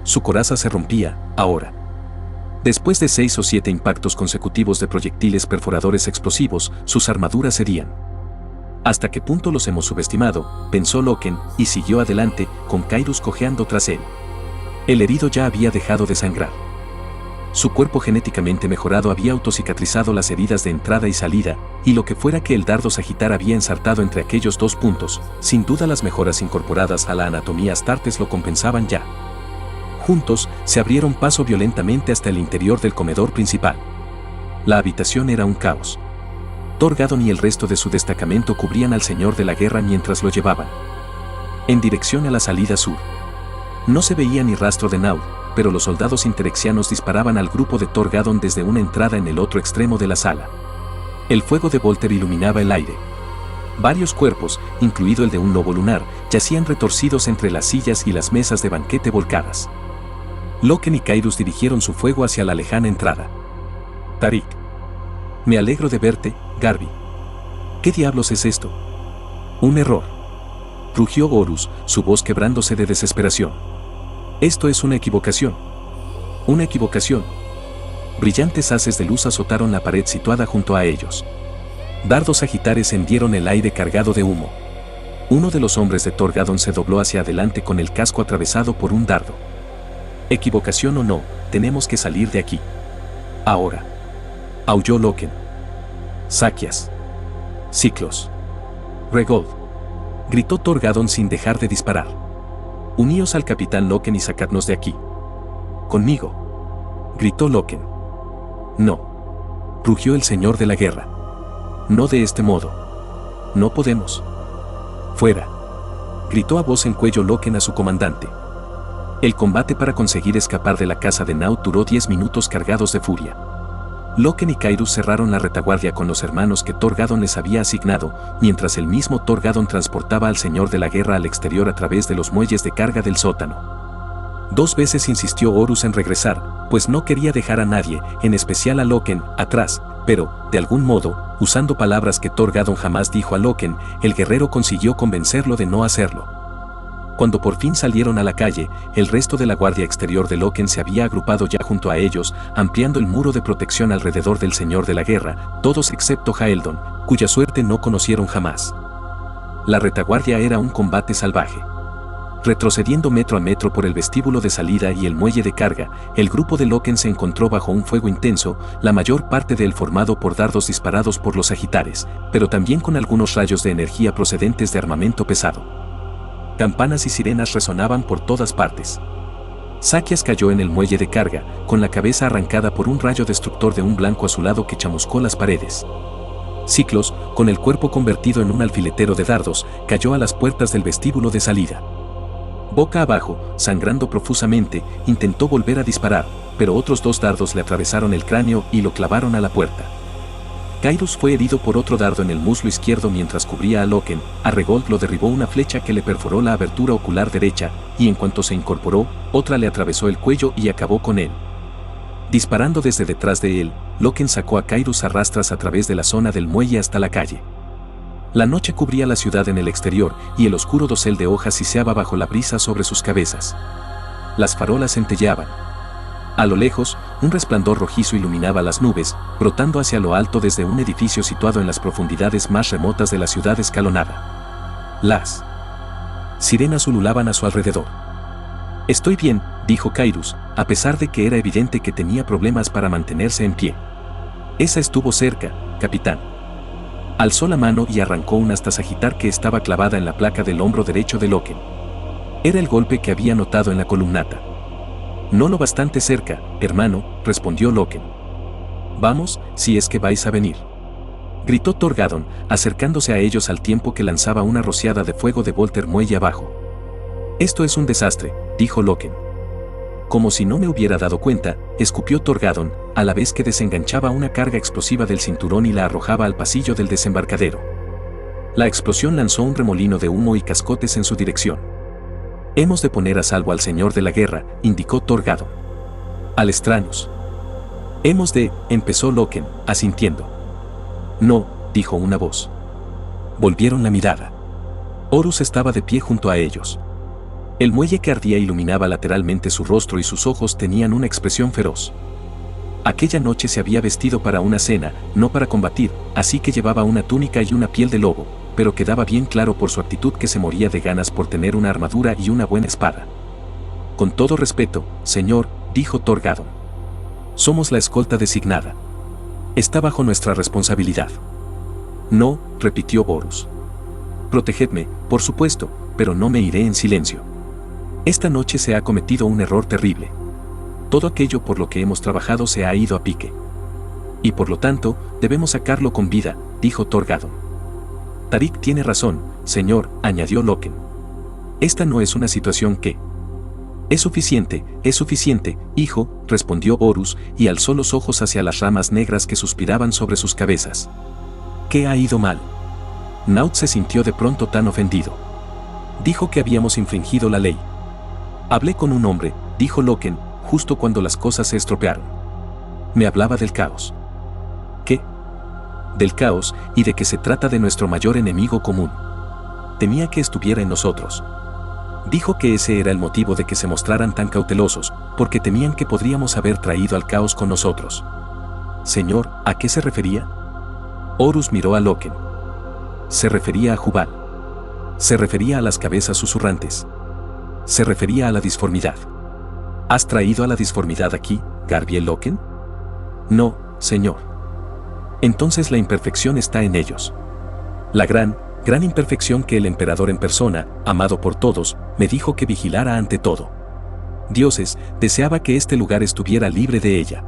Speaker 1: Su coraza se rompía, ahora. Después de 6 o 7 impactos consecutivos de proyectiles perforadores explosivos, sus armaduras cedían. ¿Hasta qué punto los hemos subestimado?, pensó Loken, y siguió adelante, con Kairos cojeando tras él. El herido ya había dejado de sangrar. Su cuerpo genéticamente mejorado había autocicatrizado las heridas de entrada y salida, y lo que fuera que el dardo sagitar había ensartado entre aquellos 2 puntos, sin duda las mejoras incorporadas a la anatomía Astartes lo compensaban ya. Juntos, se abrieron paso violentamente hasta el interior del comedor principal. La habitación era un caos. Thor Gadon y el resto de su destacamento cubrían al señor de la guerra mientras lo llevaban en dirección a la salida sur. No se veía ni rastro de Naud, pero los soldados interexianos disparaban al grupo de Thor Gadon desde una entrada en el otro extremo de la sala. El fuego de Volter iluminaba el aire. Varios cuerpos, incluido el de un lobo lunar, yacían retorcidos entre las sillas y las mesas de banquete volcadas. Loken y Kairos dirigieron su fuego hacia la lejana entrada. Tarik. Me alegro de verte, Garby. ¿Qué diablos es esto? Un error. Rugió Horus, su voz quebrándose de desesperación. Esto es una equivocación. Una equivocación. Brillantes haces de luz azotaron la pared situada junto a ellos. Dardos sagitares hendieron el aire cargado de humo. Uno de los hombres de Thor Gadon se dobló hacia adelante con el casco atravesado por un dardo. Equivocación o no, tenemos que salir de aquí. Ahora. Aulló Loken. Saquias. Ciclos. Regold. Gritó Thor Gadon sin dejar de disparar. Uníos al capitán Loken y sacadnos de aquí. Conmigo. Gritó Loken. No. Rugió el señor de la guerra. No de este modo. No podemos. Fuera. Gritó a voz en cuello Loken a su comandante. El combate para conseguir escapar de la casa de Naud duró 10 minutos cargados de furia. Loken y Kairos cerraron la retaguardia con los hermanos que Thor Gadon les había asignado, mientras el mismo Thor Gadon transportaba al señor de la guerra al exterior a través de los muelles de carga del sótano. 2 veces insistió Horus en regresar, pues no quería dejar a nadie, en especial a Loken, atrás, pero, de algún modo, usando palabras que Thor Gadon jamás dijo a Loken, el guerrero consiguió convencerlo de no hacerlo. Cuando por fin salieron a la calle, el resto de la guardia exterior de Loken se había agrupado ya junto a ellos, ampliando el muro de protección alrededor del señor de la guerra, todos excepto Haeldon, cuya suerte no conocieron jamás. La retaguardia era un combate salvaje. Retrocediendo metro a metro por el vestíbulo de salida y el muelle de carga, el grupo de Loken se encontró bajo un fuego intenso, la mayor parte de él formado por dardos disparados por los sagitares, pero también con algunos rayos de energía procedentes de armamento pesado. Campanas y sirenas resonaban por todas partes. Saquias cayó en el muelle de carga, con la cabeza arrancada por un rayo destructor de un blanco azulado que chamuscó las paredes. Ciclos, con el cuerpo convertido en un alfiletero de dardos, cayó a las puertas del vestíbulo de salida. Boca abajo, sangrando profusamente, intentó volver a disparar, pero otros 2 dardos le atravesaron el cráneo y lo clavaron a la puerta. Kairos fue herido por otro dardo en el muslo izquierdo mientras cubría a Loken. A Regold lo derribó una flecha que le perforó la abertura ocular derecha, y en cuanto se incorporó, otra le atravesó el cuello y acabó con él. Disparando desde detrás de él, Loken sacó a Kairos a rastras a través de la zona del muelle hasta la calle. La noche cubría la ciudad en el exterior, y el oscuro dosel de hojas siseaba bajo la brisa sobre sus cabezas. Las farolas centelleaban. A lo lejos, un resplandor rojizo iluminaba las nubes, brotando hacia lo alto desde un edificio situado en las profundidades más remotas de la ciudad escalonada. Las sirenas ululaban a su alrededor. Estoy bien, dijo Kairos, a pesar de que era evidente que tenía problemas para mantenerse en pie. Esa estuvo cerca, capitán. Alzó la mano y arrancó una hasta sagitar que estaba clavada en la placa del hombro derecho de Loken. Era el golpe que había notado en la columnata. No lo bastante cerca, hermano, respondió Loken. Vamos, si es que vais a venir. Gritó Torgadon, acercándose a ellos al tiempo que lanzaba una rociada de fuego de Volter muelle abajo. Esto es un desastre, dijo Loken. Como si no me hubiera dado cuenta, escupió Torgadon, a la vez que desenganchaba una carga explosiva del cinturón y la arrojaba al pasillo del desembarcadero. La explosión lanzó un remolino de humo y cascotes en su dirección. Hemos de poner a salvo al señor de la guerra, indicó Torgadon. Al Stranus. Hemos de, empezó Loken, asintiendo. No, dijo una voz. Volvieron la mirada. Horus estaba de pie junto a ellos. El muelle que ardía iluminaba lateralmente su rostro y sus ojos tenían una expresión feroz. Aquella noche se había vestido para una cena, no para combatir, así que llevaba una túnica y una piel de lobo, pero quedaba bien claro por su actitud que se moría de ganas por tener una armadura y una buena espada. Con todo respeto, señor, dijo Torgadon. Somos la escolta designada. Está bajo nuestra responsabilidad. No, repitió Horus. Protegedme, por supuesto, pero no me iré en silencio. Esta noche se ha cometido un error terrible. Todo aquello por lo que hemos trabajado se ha ido a pique. Y por lo tanto, debemos sacarlo con vida, dijo Torgadon. Tarik tiene razón, señor, añadió Loken. Esta no es una situación que... Es suficiente, hijo, respondió Horus, y alzó los ojos hacia las ramas negras que suspiraban sobre sus cabezas. ¿Qué ha ido mal? Naut se sintió de pronto tan ofendido. Dijo que habíamos infringido la ley. Hablé con un hombre, dijo Loken, justo cuando las cosas se estropearon. Me hablaba del caos. ¿Qué? Del caos, y de que se trata de nuestro mayor enemigo común. Temía que estuviera en nosotros. Dijo que ese era el motivo de que se mostraran tan cautelosos, porque temían que podríamos haber traído al caos con nosotros. Señor, ¿a qué se refería? Horus miró a Loken. Se refería a Jubal. Se refería a las cabezas susurrantes. Se refería a la disformidad. ¿Has traído a la disformidad aquí, Garbiel Loken? No, señor. Entonces la imperfección está en ellos. La gran imperfección que el emperador en persona, amado por todos, me dijo que vigilara ante todo. Dioses, deseaba que este lugar estuviera libre de ella.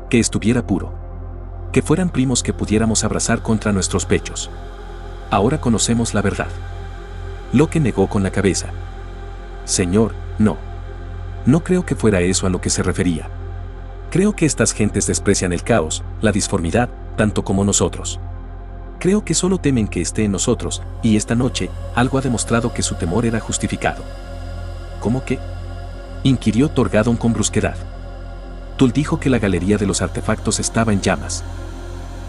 Speaker 1: Que estuviera puro. Que fueran primos que pudiéramos abrazar contra nuestros pechos. Ahora conocemos la verdad. Loken negó con la cabeza. Señor, no. No creo que fuera eso a lo que se refería. Creo que estas gentes desprecian el caos, la disformidad, tanto como nosotros. Creo que solo temen que esté en nosotros, y esta noche, algo ha demostrado que su temor era justificado. ¿Cómo que? Inquirió Torgadon con brusquedad. Tul dijo que la galería de los artefactos estaba en llamas.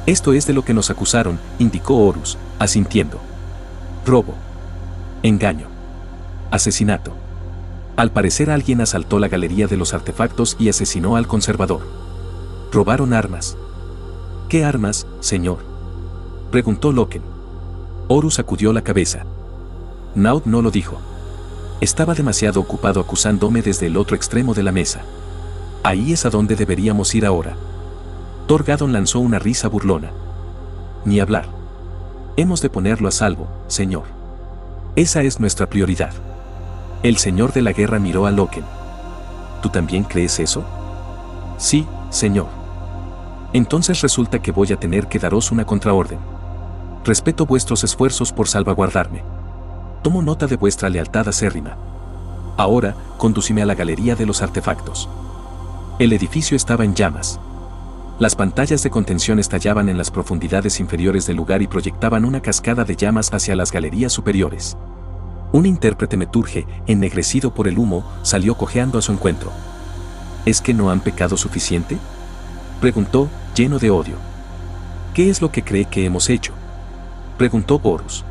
Speaker 1: Esto es de lo que nos acusaron, indicó Horus, asintiendo. Robo. Engaño. Asesinato. Al parecer alguien asaltó la galería de los artefactos y asesinó al conservador. Robaron armas. ¿Qué armas, señor? Preguntó Loken. Horus sacudió la cabeza. Naut no lo dijo. Estaba demasiado ocupado acusándome desde el otro extremo de la mesa. Ahí es a donde deberíamos ir ahora. Torgadon lanzó una risa burlona. Ni hablar. Hemos de ponerlo a salvo, señor. Esa es nuestra prioridad. El señor de la guerra miró a Loken. ¿Tú también crees eso? Sí, señor. Entonces resulta que voy a tener que daros una contraorden. Respeto vuestros esfuerzos por salvaguardarme. Tomo nota de vuestra lealtad acérrima. Ahora, condúcime a la galería de los artefactos. El edificio estaba en llamas. Las pantallas de contención estallaban en las profundidades inferiores del lugar y proyectaban una cascada de llamas hacia las galerías superiores. Un intérprete meturge, ennegrecido por el humo, salió cojeando a su encuentro. ¿Es que no han pecado suficiente?, preguntó, lleno de odio. ¿Qué es lo que cree que hemos hecho?, preguntó Horus.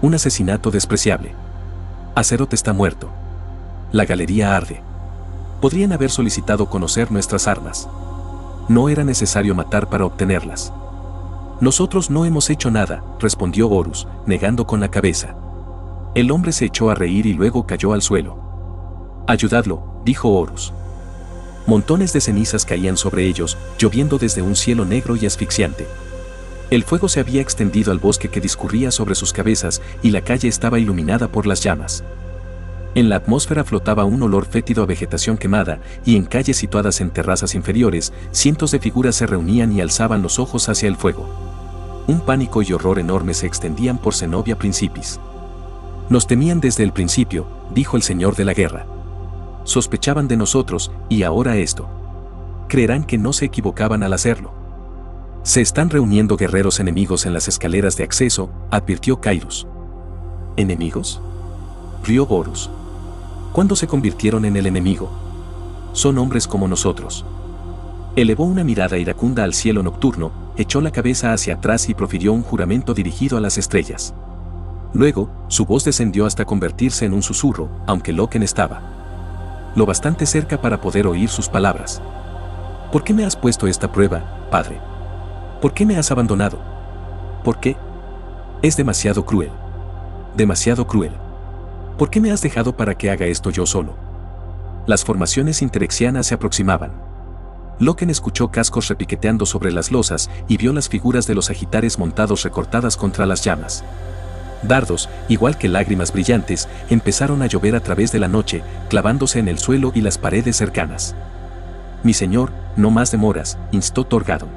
Speaker 1: Un asesinato despreciable. Azeroth está muerto. La galería arde. Podrían haber solicitado conocer nuestras armas. No era necesario matar para obtenerlas. Nosotros no hemos hecho nada, respondió Horus, negando con la cabeza. El hombre se echó a reír y luego cayó al suelo. Ayudadlo, dijo Horus. Montones de cenizas caían sobre ellos, lloviendo desde un cielo negro y asfixiante. El fuego se había extendido al bosque que discurría sobre sus cabezas y la calle estaba iluminada por las llamas. En la atmósfera flotaba un olor fétido a vegetación quemada, y en calles situadas en terrazas inferiores, cientos de figuras se reunían y alzaban los ojos hacia el fuego. Un pánico y horror enormes se extendían por Zenobia Principis. Nos temían desde el principio, dijo el señor de la guerra. Sospechaban de nosotros, y ahora esto. Creerán que no se equivocaban al hacerlo. Se están reuniendo guerreros enemigos en las escaleras de acceso, advirtió Kairos. ¿Enemigos?, rió Horus. ¿Cuándo se convirtieron en el enemigo? Son hombres como nosotros. Elevó una mirada iracunda al cielo nocturno, echó la cabeza hacia atrás y profirió un juramento dirigido a las estrellas. Luego, su voz descendió hasta convertirse en un susurro, aunque Loken estaba lo bastante cerca para poder oír sus palabras. ¿Por qué me has puesto esta prueba, padre? ¿Por qué me has abandonado? ¿Por qué? Es demasiado cruel. Demasiado cruel. ¿Por qué me has dejado para que haga esto yo solo? Las formaciones interexianas se aproximaban. Loken escuchó cascos repiqueteando sobre las losas y vio las figuras de los agitares montados recortadas contra las llamas. Dardos, igual que lágrimas brillantes, empezaron a llover a través de la noche, clavándose en el suelo y las paredes cercanas. Mi señor, no más demoras, instó Torgadon.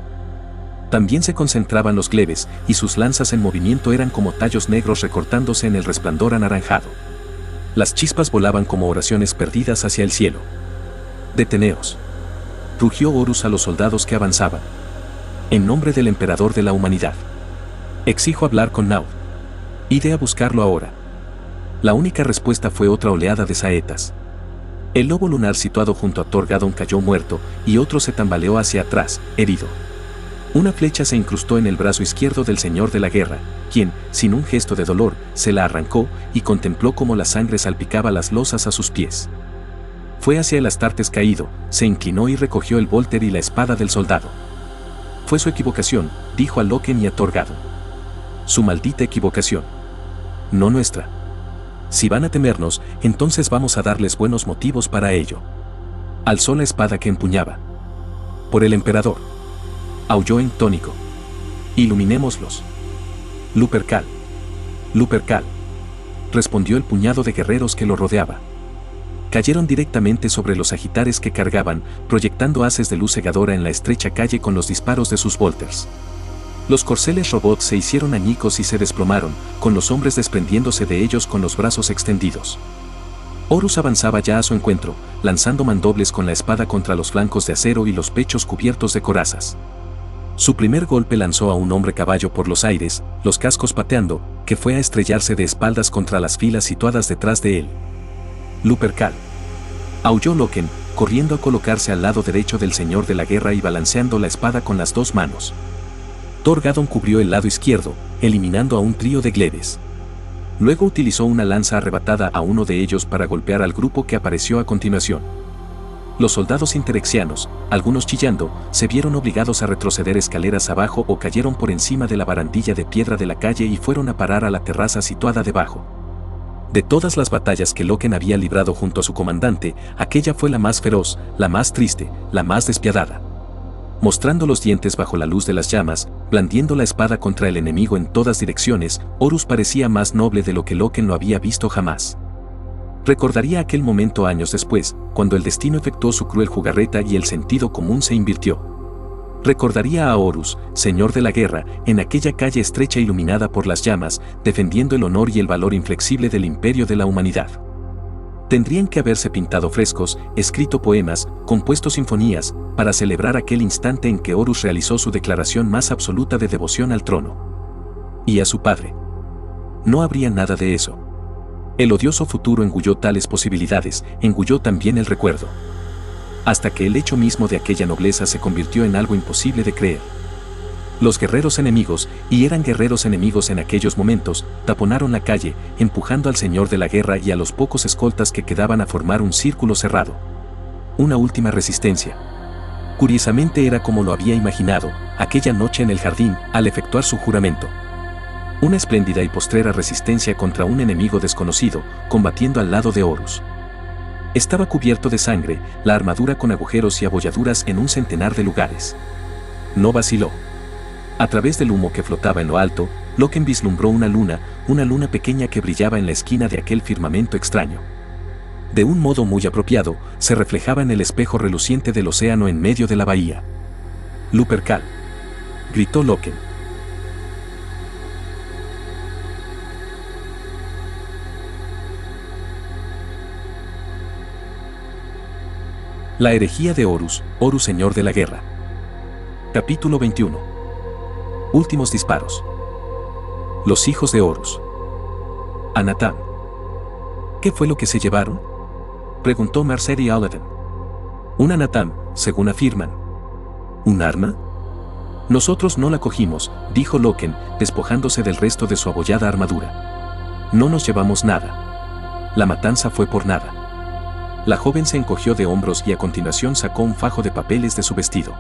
Speaker 1: También se concentraban los glebes, y sus lanzas en movimiento eran como tallos negros recortándose en el resplandor anaranjado. Las chispas volaban como oraciones perdidas hacia el cielo. «Deteneos», rugió Horus a los soldados que avanzaban. «En nombre del emperador de la humanidad. Exijo hablar con Naud. Iré a buscarlo ahora». La única respuesta fue otra oleada de saetas. El lobo lunar situado junto a Torgadon cayó muerto, y otro se tambaleó hacia atrás, herido. Una flecha se incrustó en el brazo izquierdo del señor de la guerra, quien, sin un gesto de dolor, se la arrancó y contempló cómo la sangre salpicaba las losas a sus pies. Fue hacia el Astartes caído, se inclinó y recogió el volter y la espada del soldado. Fue su equivocación, dijo a Loken y a Torgadon. Su maldita equivocación. No nuestra. Si van a temernos, entonces vamos a darles buenos motivos para ello. Alzó la espada que empuñaba. Por el emperador. Aulló en tónico. Iluminémoslos. Lupercal. Lupercal. Respondió el puñado de guerreros que lo rodeaba. Cayeron directamente sobre los agitares que cargaban, proyectando haces de luz cegadora en la estrecha calle con los disparos de sus volters. Los corceles robots se hicieron añicos y se desplomaron, con los hombres desprendiéndose de ellos con los brazos extendidos. Horus avanzaba ya a su encuentro, lanzando mandobles con la espada contra los flancos de acero y los pechos cubiertos de corazas. Su primer golpe lanzó a un hombre caballo por los aires, los cascos pateando, que fue a estrellarse de espaldas contra las filas situadas detrás de él. Lupercal. Aulló Loken, corriendo a colocarse al lado derecho del señor de la guerra y balanceando la espada con las dos manos. Torgadon cubrió el lado izquierdo, eliminando a un trío de glebes. Luego utilizó una lanza arrebatada a uno de ellos para golpear al grupo que apareció a continuación. Los soldados interexianos, algunos chillando, se vieron obligados a retroceder escaleras abajo o cayeron por encima de la barandilla de piedra de la calle y fueron a parar a la terraza situada debajo. De todas las batallas que Loken había librado junto a su comandante, aquella fue la más feroz, la más triste, la más despiadada. Mostrando los dientes bajo la luz de las llamas, blandiendo la espada contra el enemigo en todas direcciones, Horus parecía más noble de lo que Loken lo había visto jamás. Recordaría aquel momento años después, cuando el destino efectuó su cruel jugarreta y el sentido común se invirtió. Recordaría a Horus, señor de la guerra, en aquella calle estrecha iluminada por las llamas, defendiendo el honor y el valor inflexible del imperio de la humanidad. Tendrían que haberse pintado frescos, escrito poemas, compuesto sinfonías, para celebrar aquel instante en que Horus realizó su declaración más absoluta de devoción al trono. Y a su padre. No habría nada de eso. El odioso futuro engulló tales posibilidades, engulló también el recuerdo. Hasta que el hecho mismo de aquella nobleza se convirtió en algo imposible de creer. Los guerreros enemigos, y eran guerreros enemigos en aquellos momentos, taponaron la calle, empujando al señor de la guerra y a los pocos escoltas que quedaban a formar un círculo cerrado. Una última resistencia. Curiosamente era como lo había imaginado, aquella noche en el jardín, al efectuar su juramento. Una espléndida y postrera resistencia contra un enemigo desconocido, combatiendo al lado de Horus. Estaba cubierto de sangre, la armadura con agujeros y abolladuras en un centenar de lugares. No vaciló. A través del humo que flotaba en lo alto, Loken vislumbró una luna pequeña que brillaba en la esquina de aquel firmamento extraño. De un modo muy apropiado, se reflejaba en el espejo reluciente del océano en medio de la bahía. «Lupercal», gritó Loken. La herejía de Horus, Horus señor de la guerra. Capítulo 21. Últimos disparos. Los hijos de Horus. Anatan. ¿Qué fue lo que se llevaron?, preguntó Mercedes Aladdin. Un Anatan, según afirman. ¿Un arma? Nosotros no la cogimos, dijo Loken, despojándose del resto de su abollada armadura. No nos llevamos nada. La matanza fue por nada. La joven se encogió de hombros y a continuación sacó un fajo de papeles de su vestido.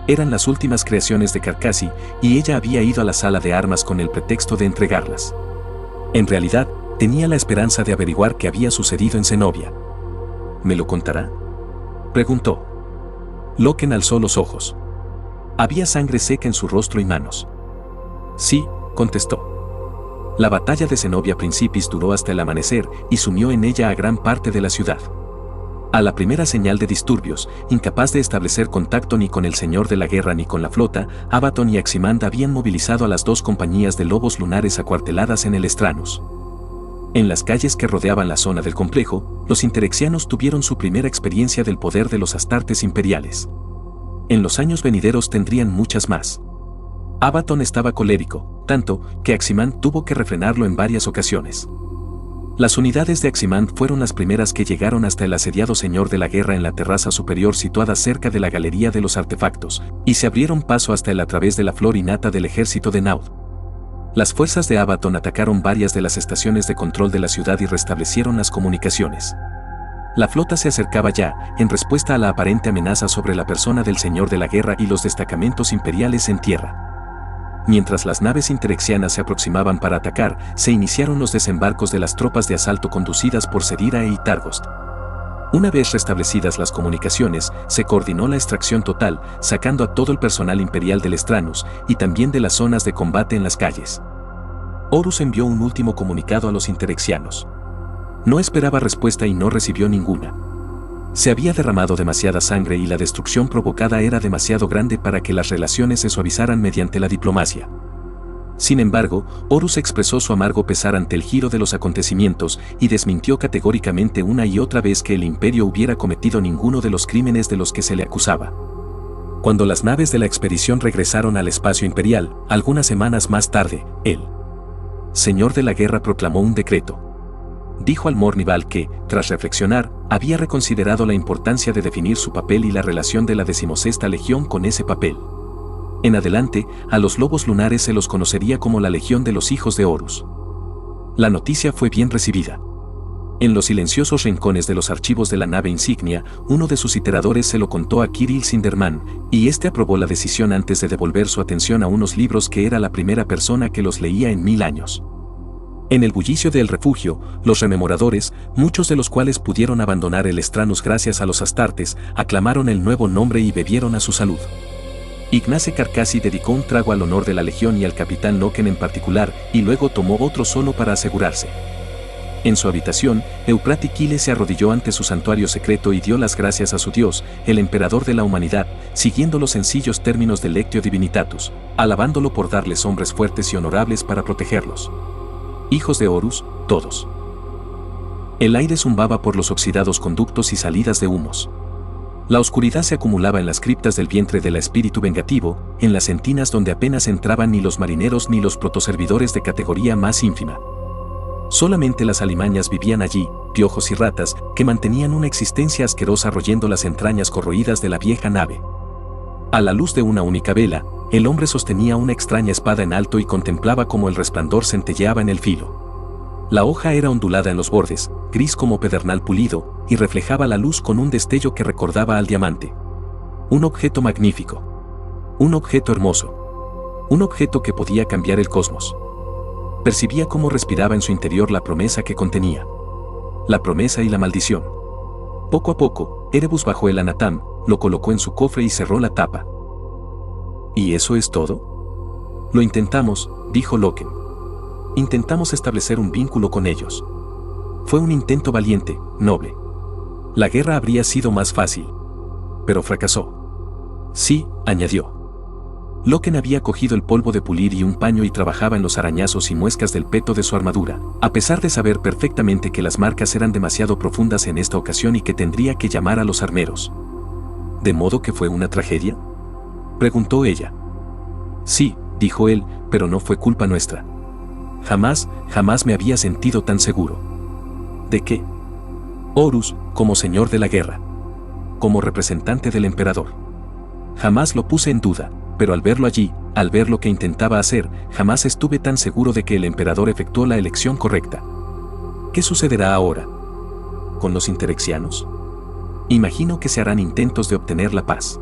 Speaker 1: Eran las últimas creaciones de Carcassi y ella había ido a la sala de armas con el pretexto de entregarlas. En realidad, tenía la esperanza de averiguar qué había sucedido en Zenobia. ¿Me lo contará?, preguntó. Loken alzó los ojos. Había sangre seca en su rostro y manos. Sí, contestó. La batalla de Zenobia Principis duró hasta el amanecer y sumió en ella a gran parte de la ciudad. A la primera señal de disturbios, incapaz de establecer contacto ni con el señor de la guerra ni con la flota, Abaddon y Aximand habían movilizado a las dos compañías de lobos lunares acuarteladas en el Estranus. En las calles que rodeaban la zona del complejo, los interexianos tuvieron su primera experiencia del poder de los astartes imperiales. En los años venideros tendrían muchas más. Abaddon estaba colérico, tanto que Aximand tuvo que refrenarlo en varias ocasiones. Las unidades de Aximand fueron las primeras que llegaron hasta el asediado señor de la guerra en la terraza superior situada cerca de la galería de los artefactos, y se abrieron paso hasta él a través de la flor innata del ejército de Naud. Las fuerzas de Abaddon atacaron varias de las estaciones de control de la ciudad y restablecieron las comunicaciones. La flota se acercaba ya, en respuesta a la aparente amenaza sobre la persona del señor de la guerra y los destacamentos imperiales en tierra. Mientras las naves interexianas se aproximaban para atacar, se iniciaron los desembarcos de las tropas de asalto conducidas por Sedira e Itargost. Una vez restablecidas las comunicaciones, se coordinó la extracción total, sacando a todo el personal imperial del Estranus y también de las zonas de combate en las calles. Horus envió un último comunicado a los interexianos. No esperaba respuesta y no recibió ninguna. Se había derramado demasiada sangre y la destrucción provocada era demasiado grande para que las relaciones se suavizaran mediante la diplomacia. Sin embargo, Horus expresó su amargo pesar ante el giro de los acontecimientos y desmintió categóricamente una y otra vez que el imperio hubiera cometido ninguno de los crímenes de los que se le acusaba. Cuando las naves de la expedición regresaron al espacio imperial, algunas semanas más tarde, el señor de la guerra proclamó un decreto. Dijo al Mornival que, tras reflexionar, había reconsiderado la importancia de definir su papel y la relación de la 16ª Legión con ese papel. En adelante, a los lobos lunares se los conocería como la Legión de los Hijos de Horus. La noticia fue bien recibida. En los silenciosos rincones de los archivos de la nave insignia, uno de sus iteradores se lo contó a Kirill Sinderman, y este aprobó la decisión antes de devolver su atención a unos libros que era la primera persona que los leía en 1000 años. En el bullicio del refugio, los rememoradores, muchos de los cuales pudieron abandonar el Estranus gracias a los astartes, aclamaron el nuevo nombre y bebieron a su salud. Ignace Carcassi dedicó un trago al honor de la legión y al capitán Loken en particular, y luego tomó otro solo para asegurarse. En su habitación, Euprati Kyle se arrodilló ante su santuario secreto y dio las gracias a su Dios, el emperador de la humanidad, siguiendo los sencillos términos del Lectio Divinitatus, alabándolo por darles hombres fuertes y honorables para protegerlos. Hijos de Horus, todos. El aire zumbaba por los oxidados conductos y salidas de humos. La oscuridad se acumulaba en las criptas del vientre del espíritu vengativo, en las entinas donde apenas entraban ni los marineros ni los protoservidores de categoría más ínfima. Solamente las alimañas vivían allí, piojos y ratas, que mantenían una existencia asquerosa royendo las entrañas corroídas de la vieja nave. A la luz de una única vela, el hombre sostenía una extraña espada en alto y contemplaba cómo el resplandor centelleaba en el filo. La hoja era ondulada en los bordes, gris como pedernal pulido, y reflejaba la luz con un destello que recordaba al diamante. Un objeto magnífico. Un objeto hermoso. Un objeto que podía cambiar el cosmos. Percibía cómo respiraba en su interior la promesa que contenía. La promesa y la maldición. Poco a poco, Erebus bajó el Anatam, lo colocó en su cofre y cerró la tapa. ¿Y eso es todo? Lo intentamos, dijo Loken. Intentamos establecer un vínculo con ellos. Fue un intento valiente, noble. La guerra habría sido más fácil. Pero fracasó. Sí, añadió. Loken había cogido el polvo de pulir y un paño y trabajaba en los arañazos y muescas del peto de su armadura, a pesar de saber perfectamente que las marcas eran demasiado profundas en esta ocasión y que tendría que llamar a los armeros. ¿De modo que fue una tragedia?, preguntó ella. Sí, dijo él, pero no fue culpa nuestra. Jamás me había sentido tan seguro. ¿De qué? Horus, como señor de la guerra. Como representante del emperador. Jamás lo puse en duda, pero al verlo allí, al ver lo que intentaba hacer, jamás estuve tan seguro de que el emperador efectuó la elección correcta. ¿Qué sucederá ahora? ¿Con los interexianos? Imagino que se harán intentos de obtener la paz.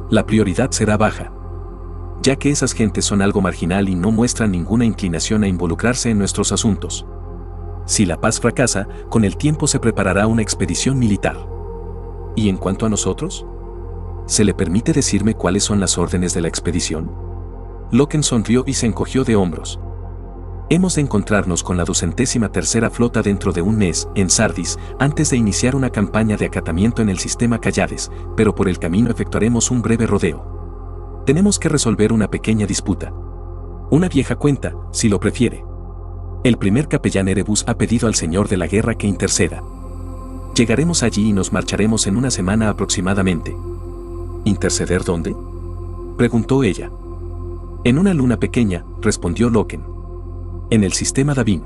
Speaker 1: La prioridad será baja, ya que esas gentes son algo marginal y no muestran ninguna inclinación a involucrarse en nuestros asuntos. Si la paz fracasa, con el tiempo se preparará una expedición militar. ¿Y en cuanto a nosotros? ¿Se le permite decirme cuáles son las órdenes de la expedición? Loken sonrió y se encogió de hombros. Hemos de encontrarnos con la 203ª flota dentro de un mes, en Sardis, antes de iniciar una campaña de acatamiento en el sistema Callades, pero por el camino efectuaremos un breve rodeo. Tenemos que resolver una pequeña disputa. Una vieja cuenta, si lo prefiere. El primer capellán Erebus ha pedido al señor de la guerra que interceda. Llegaremos allí y nos marcharemos en una semana aproximadamente. ¿Interceder dónde?, preguntó ella. En una luna pequeña, respondió Loken. En el sistema Davin.